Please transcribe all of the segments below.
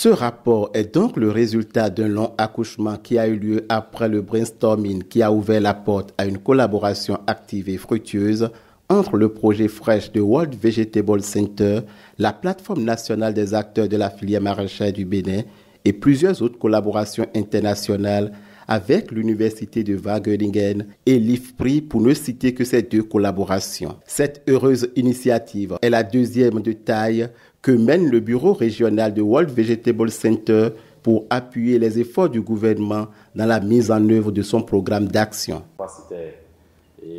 Ce rapport est donc le résultat d'un long accouchement qui a eu lieu après le brainstorming qui a ouvert la porte à une collaboration active et fructueuse entre le projet Fresh de World Vegetable Center, la plateforme nationale des acteurs de la filière maraîchère du Bénin et plusieurs autres collaborations internationales avec l'Université de Wageningen et l'IFPRI pour ne citer que ces deux collaborations. Cette heureuse initiative est la deuxième de taille que mène le bureau régional de World Vegetable Center pour appuyer les efforts du gouvernement dans la mise en œuvre de son programme d'action. C'était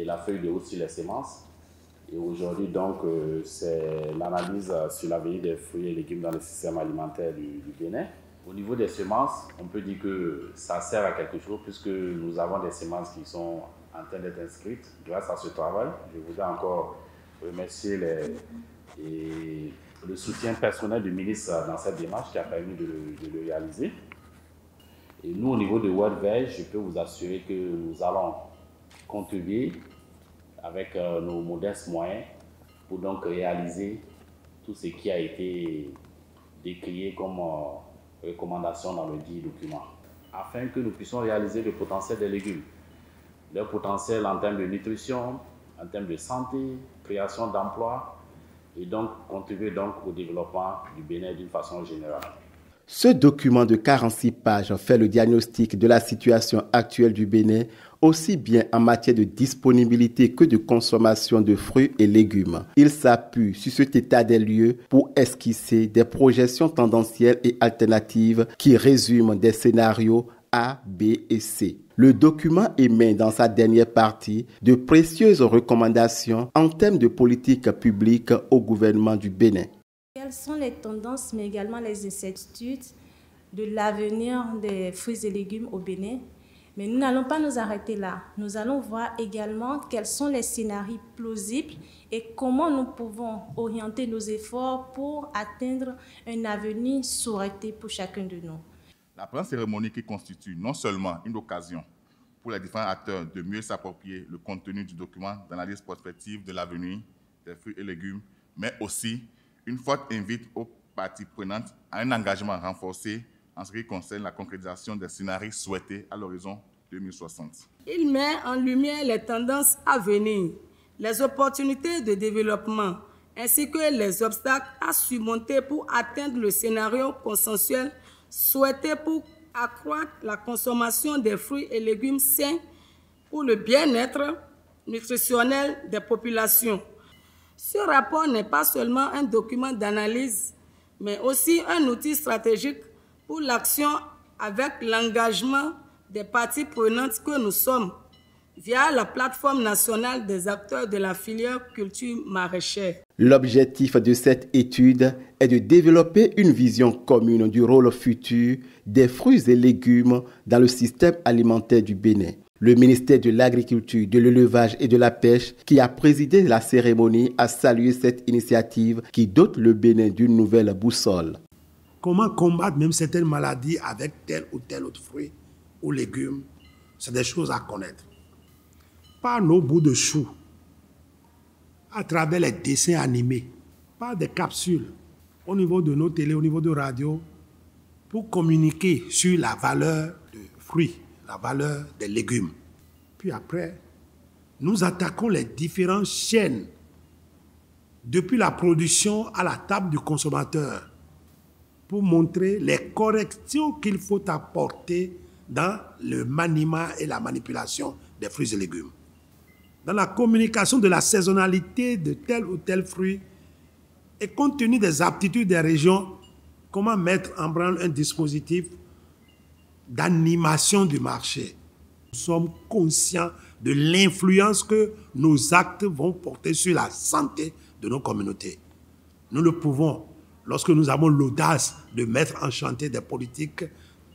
la feuille de route sur les semences. Et aujourd'hui, donc, c'est l'analyse sur l'avenir des fruits et légumes dans le système alimentaire du Bénin. Au niveau des semences, on peut dire que ça sert à quelque chose puisque nous avons des semences qui sont en train d'être inscrites grâce à ce travail. Je voudrais encore remercier le soutien personnel du ministre dans cette démarche qui a permis de le réaliser. Et nous, au niveau de World Veg, je peux vous assurer que nous allons contribuer avec nos modestes moyens pour donc réaliser tout ce qui a été décrié comme recommandations dans le dit document, afin que nous puissions réaliser le potentiel des légumes, leur potentiel en termes de nutrition, en termes de santé, création d'emplois, et donc contribuer donc au développement du Bénin d'une façon générale. Ce document de 46 pages fait le diagnostic de la situation actuelle du Bénin, aussi bien en matière de disponibilité que de consommation de fruits et légumes. Il s'appuie sur cet état des lieux pour esquisser des projections tendancielles et alternatives qui résument des scénarios A, B et C. Le document émet dans sa dernière partie de précieuses recommandations en termes de politique publique au gouvernement du Bénin. Quelles sont les tendances, mais également les incertitudes de l'avenir des fruits et légumes au Bénin? Mais nous n'allons pas nous arrêter là. Nous allons voir également quels sont les scénarios plausibles et comment nous pouvons orienter nos efforts pour atteindre un avenir souhaité pour chacun de nous. La présente cérémonie qui constitue non seulement une occasion pour les différents acteurs de mieux s'approprier le contenu du document d'analyse prospective de l'avenir des fruits et légumes, mais aussi une forte invite aux parties prenantes à un engagement renforcé en ce qui concerne la concrétisation des scénarios souhaités à l'horizon 2060. Il met en lumière les tendances à venir, les opportunités de développement, ainsi que les obstacles à surmonter pour atteindre le scénario consensuel souhaité pour accroître la consommation des fruits et légumes sains pour le bien-être nutritionnel des populations. Ce rapport n'est pas seulement un document d'analyse, mais aussi un outil stratégique pour l'action avec l'engagement des parties prenantes que nous sommes via la plateforme nationale des acteurs de la filière culture maraîchère. L'objectif de cette étude est de développer une vision commune du rôle futur des fruits et légumes dans le système alimentaire du Bénin. Le ministère de l'Agriculture, de l'Élevage et de la Pêche, qui a présidé la cérémonie, a salué cette initiative qui dote le Bénin d'une nouvelle boussole. Comment combattre même certaines maladies avec tel ou tel autre fruit ou légumes, c'est des choses à connaître. Par nos bouts de choux, à travers les dessins animés, par des capsules, au niveau de nos télés, au niveau de radio, pour communiquer sur la valeur des fruits, la valeur des légumes. Puis après, nous attaquons les différentes chaînes, depuis la production à la table du consommateur, pour montrer les corrections qu'il faut apporter dans le maniement et la manipulation des fruits et légumes. Dans la communication de la saisonnalité de tel ou tel fruit et compte tenu des aptitudes des régions, comment mettre en branle un dispositif d'animation du marché. Nous sommes conscients de l'influence que nos actes vont porter sur la santé de nos communautés. Nous le pouvons lorsque nous avons l'audace de mettre en chantier des politiques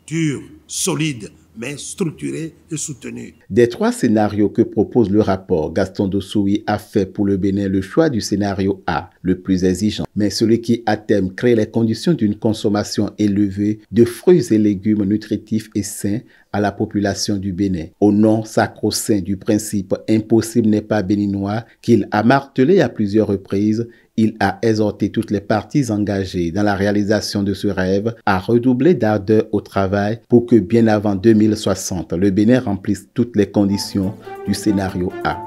dures, solides, mais structurées et soutenues. Des trois scénarios que propose le rapport, Gaston Dossoui a fait pour le Bénin le choix du scénario A, le plus exigeant, mais celui qui à terme crée les conditions d'une consommation élevée de fruits et légumes nutritifs et sains à la population du Bénin. Au nom sacro-saint du principe « impossible n'est pas béninois » qu'il a martelé à plusieurs reprises, Il a exhorté toutes les parties engagées dans la réalisation de ce rêve à redoubler d'ardeur au travail pour que bien avant 2060, le Bénin remplisse toutes les conditions du scénario A.